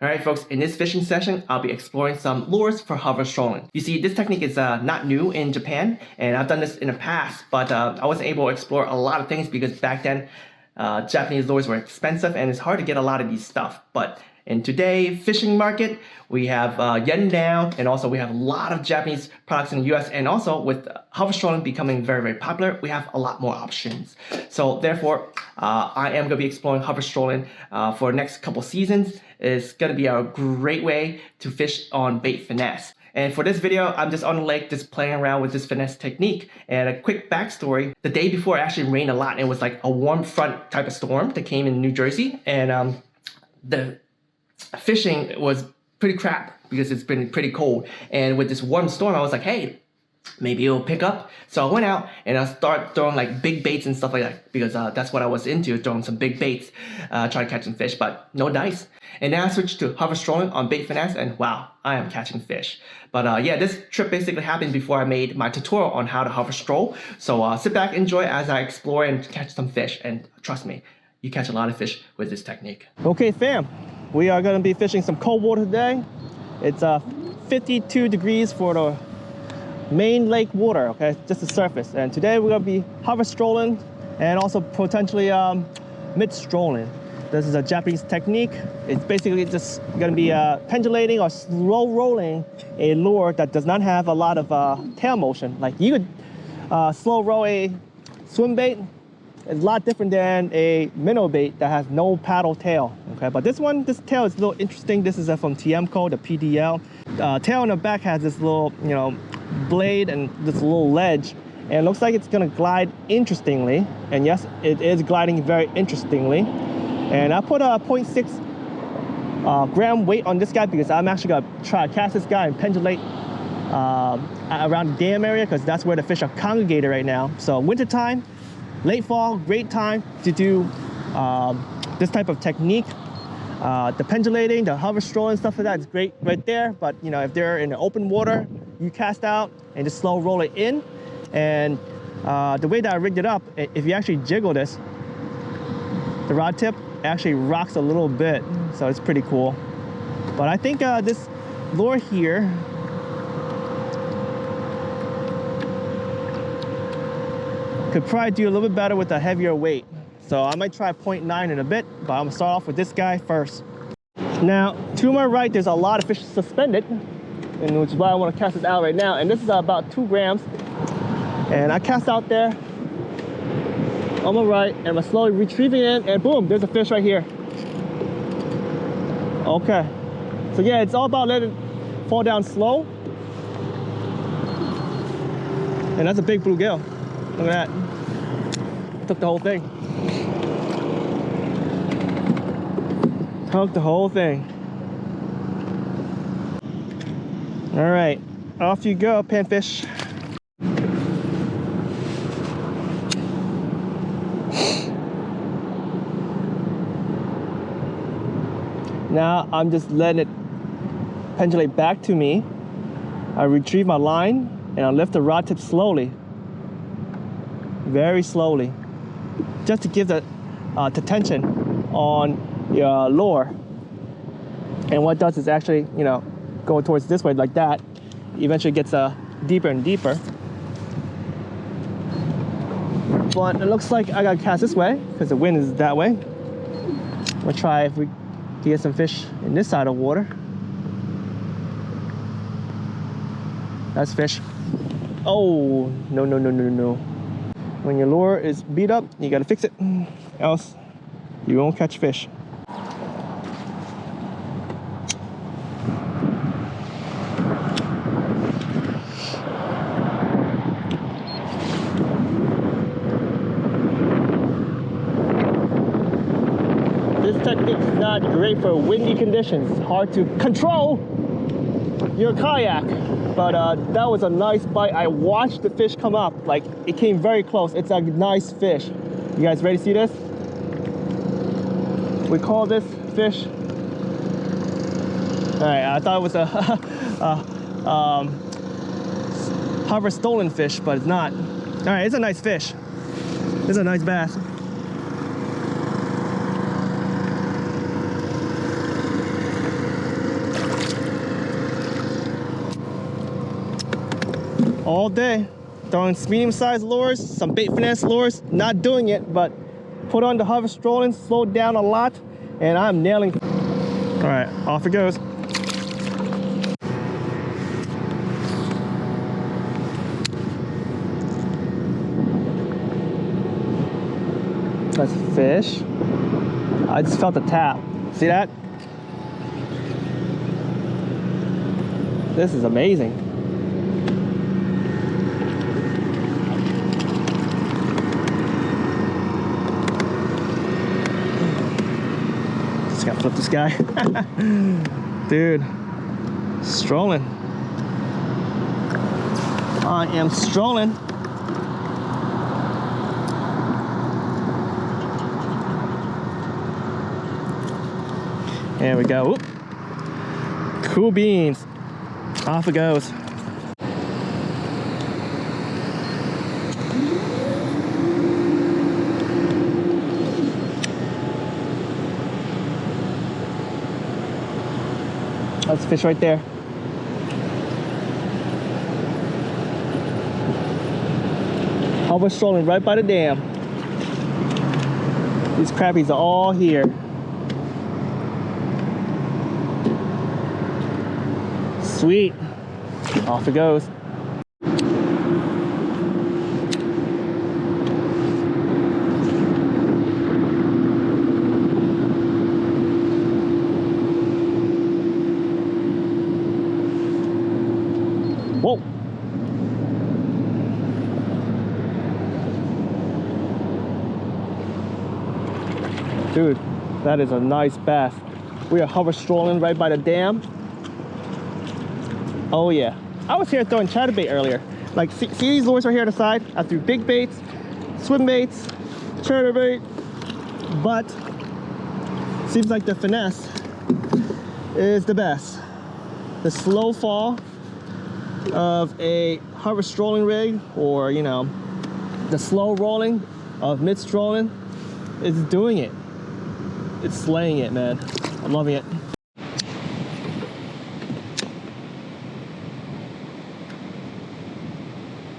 Alright folks, in this fishing session, I'll be exploring some lures for hover strolling. You see, this technique is not new in Japan, and I've done this in the past, but I wasn't able to explore a lot of things because back then, Japanese lures were expensive and it's hard to get a lot of these stuff. But in today's fishing market, we have yen down, and also we have a lot of Japanese products in the US, and also with hover strolling becoming very, very popular, we have a lot more options. So therefore, I am going to be exploring hover strolling for the next couple seasons. It's going to be a great way to fish on bait finesse. And for this video, I'm just on the lake just playing around with this finesse technique. And a quick backstory, the day before it actually rained a lot. It was like a warm front type of storm that came in New Jersey, and the fishing was pretty crap because it's been pretty cold. And with this warm storm, I was like, hey, maybe it'll pick up. So I went out and I started throwing like big baits and stuff like that because that's what I was into, throwing some big baits, trying to catch some fish, but no dice. And then I switched to hover strolling on bait finesse, and wow, I am catching fish. But yeah, this trip basically happened before I made my tutorial on how to hover stroll. So sit back, enjoy as I explore and catch some fish. And trust me, you catch a lot of fish with this technique. Okay fam, we are going to be fishing some cold water today. It's 52 degrees for the main lake water, okay, just the surface. And today we're going to be hover strolling and also potentially mid strolling. This is a Japanese technique. It's basically just going to be pendulating or slow rolling a lure that does not have a lot of tail motion. Like you could slow roll a swim bait. It's a lot different than a minnow bait that has no paddle tail. Okay, but this tail is a little interesting. This is from Tiemco, the PDL. Tail on the back has this little, blade and this little ledge, and it looks like it's gonna glide interestingly. And yes, it is gliding very interestingly. And I put a 0.6 gram weight on this guy because I'm actually gonna try to cast this guy and pendulate around the dam area because that's where the fish are congregated right now. So wintertime, late fall, great time to do this type of technique. The pendulating, the hover strolling, stuff like that is great right there. But if they're in the open water, you cast out and just slow roll it in. And the way that I rigged it up, if you actually jiggle this, the rod tip actually rocks a little bit, so it's pretty cool. But I think this lure here could probably do a little bit better with a heavier weight. So I might try 0.9 in a bit, but I'm gonna start off with this guy first. Now, to my right, there's a lot of fish suspended, and which is why I want to cast this out right now. And this is about 2 grams. And I cast out there on my right, and I'm slowly retrieving it, and boom, there's a fish right here. Okay. So yeah, it's all about letting it fall down slow. And that's a big bluegill. Look at that. Took the whole thing. Took the whole thing. All right, off you go, panfish. Now I'm just letting it pendulate back to me. I retrieve my line and I lift the rod tip slowly, very slowly, just to give the tension on your lure. And what it does is actually, going towards this way like that, eventually gets deeper and deeper. But it looks like I gotta cast this way because the wind is that way. I'm gonna try if we can get some fish in this side of water. That's fish. Oh, no, no, no, no, no. When your lure is beat up, you gotta fix it, else you won't catch fish. This technique is not great for windy conditions. It's hard to control your kayak. But that was a nice bite. I watched the fish come up. Like, it came very close. It's a nice fish. You guys ready to see this? We call this fish. All right, I thought it was a hover stolen fish, but it's not. All right, it's a nice fish. It's a nice bass. all day. Throwing medium-sized lures, some bait finesse lures, not doing it, but put on the Hover Strolling, slowed down a lot, and I'm nailing. All right, off it goes. That's a fish. I just felt the tap. See that? This is amazing. Just gotta flip this guy. Dude, strolling. I am strolling. There we go. Oop. Cool beans. Off it goes. That's a fish right there. Hover Strolling right by the dam. These crappies are all here. Sweet. Off it goes. Whoa. Dude, that is a nice bass. We are Hover Strolling right by the dam. Oh yeah, I was here throwing chatterbait earlier. Like, see these lures right here on the side? I threw big baits, swim baits, chatterbait, but seems like the finesse is the best. The slow fall of a Hover Strolling rig, or you know, the slow rolling of mid strolling is doing it. It's slaying it, man. I'm loving it.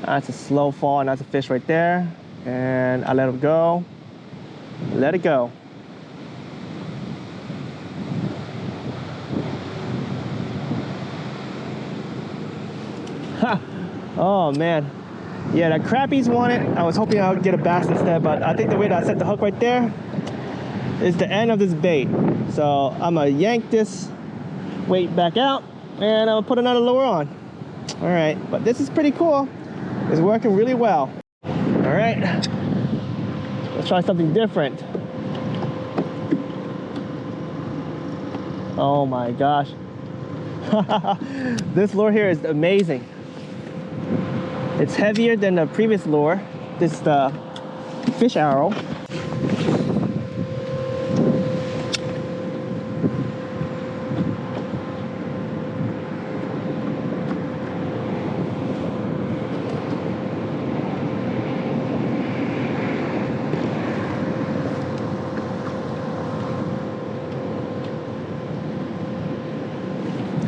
That's a slow fall, and that's a fish right there. And I let him go. Let it go. Ha! Oh man. Yeah, that crappie's won it. I was hoping I would get a bass instead, but I think the way that I set the hook right there is the end of this bait. So I'm gonna yank this weight back out, and I'll put another lure on. All right, but this is pretty cool. It's working really well. All right, let's try something different. Oh my gosh. This lure here is amazing. It's heavier than the previous lure. This is the fish arrow.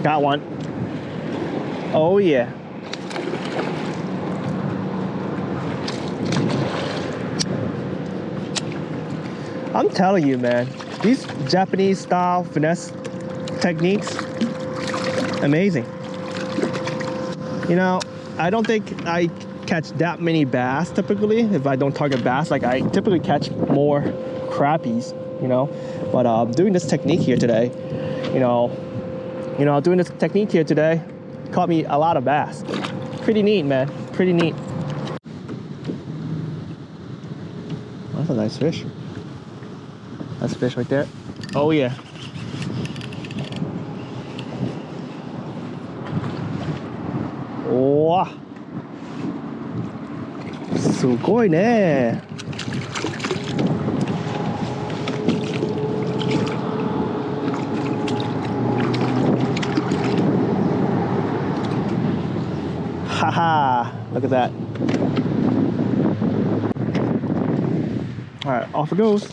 Got one. Oh yeah. I'm telling you, man, these Japanese style finesse techniques, amazing. You know, I don't think I catch that many bass typically if I don't target bass. Like, I typically catch more crappies, you know, but doing this technique here today, doing this technique here today caught me a lot of bass. Pretty neat, man. Pretty neat. That's a nice fish. That's a fish right there. Oh yeah. Wow. すごいね。Haha, look at that. All right, off it goes.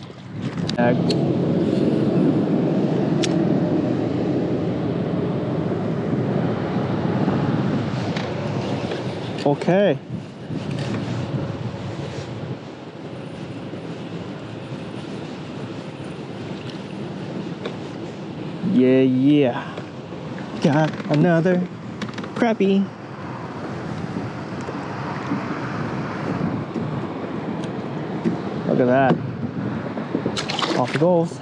Okay. Yeah. Got another crappie. Look at that. Off it goes.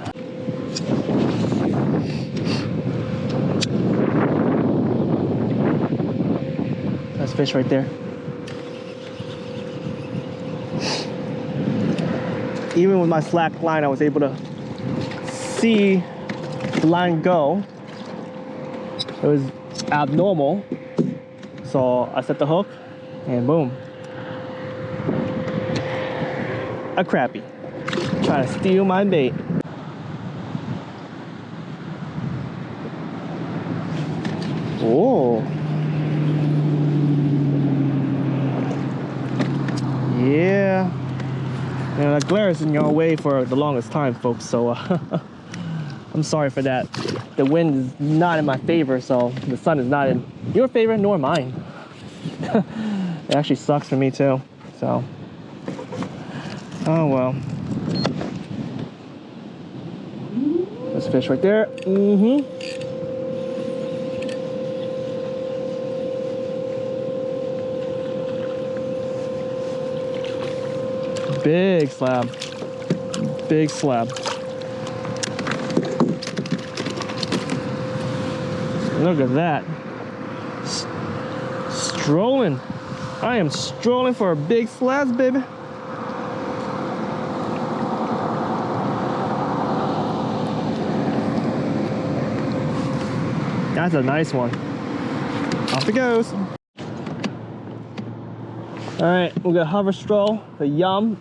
That's fish right there. Even with my slack line, I was able to see the line go. It was abnormal. So I set the hook and boom. A crappie. Trying to steal my bait. Oh. Yeah. You know, that glare is in your way for the longest time, folks, so I'm sorry for that. The wind is not in my favor, so the sun is not in your favor nor mine. It actually sucks for me too, so. Oh well. There's a fish right there. Big slab. Big slab. Look at that. Strolling. I am strolling for a big slabs, baby. That's a nice one. Off it goes. Alright, we're gonna hover stroll the Yum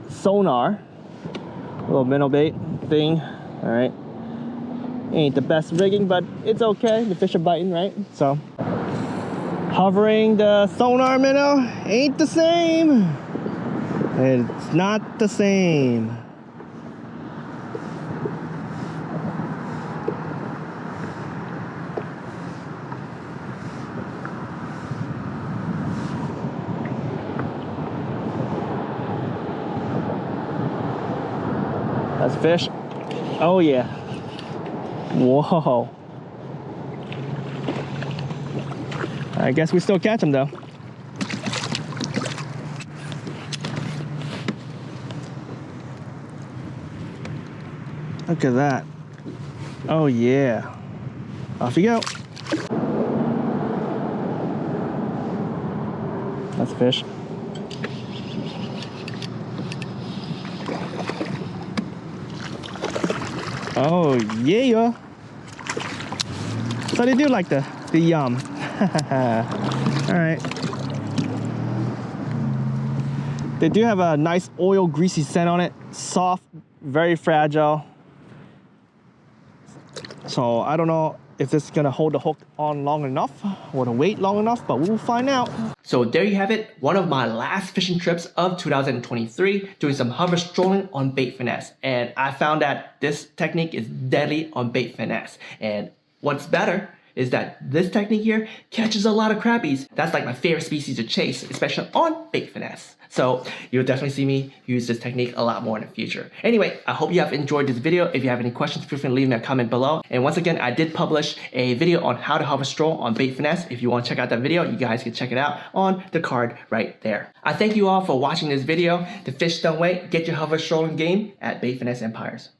Sonar. Little minnow bait thing. Alright. Ain't the best rigging, but it's okay. The fish are biting, right? So, hovering the Sonar Minnow ain't the same. It's not the same. That's a fish. Oh yeah. Whoa. I guess we still catch them though. Look at that. Oh yeah. Off you go. That's a fish. Oh yeah. So they do like the Yum. All right. They do have a nice oil greasy scent on it. Soft, very fragile. So I don't know if this is gonna hold the hook on long enough or the weight long enough, but we'll find out. So there you have it, one of my last fishing trips of 2023, doing some hover strolling on bait finesse. And I found that this technique is deadly on bait finesse. And what's better is that this technique here catches a lot of crappies. That's like my favorite species to chase, especially on bait finesse. So you'll definitely see me use this technique a lot more in the future. Anyway, I hope you have enjoyed this video. If you have any questions, feel free to leave me a comment below. And once again, I did publish a video on how to hover stroll on bait finesse. If you want to check out that video, you guys can check it out on the card right there. I thank you all for watching this video. The fish don't wait. Get your hover strolling game at Bait Finesse Empires.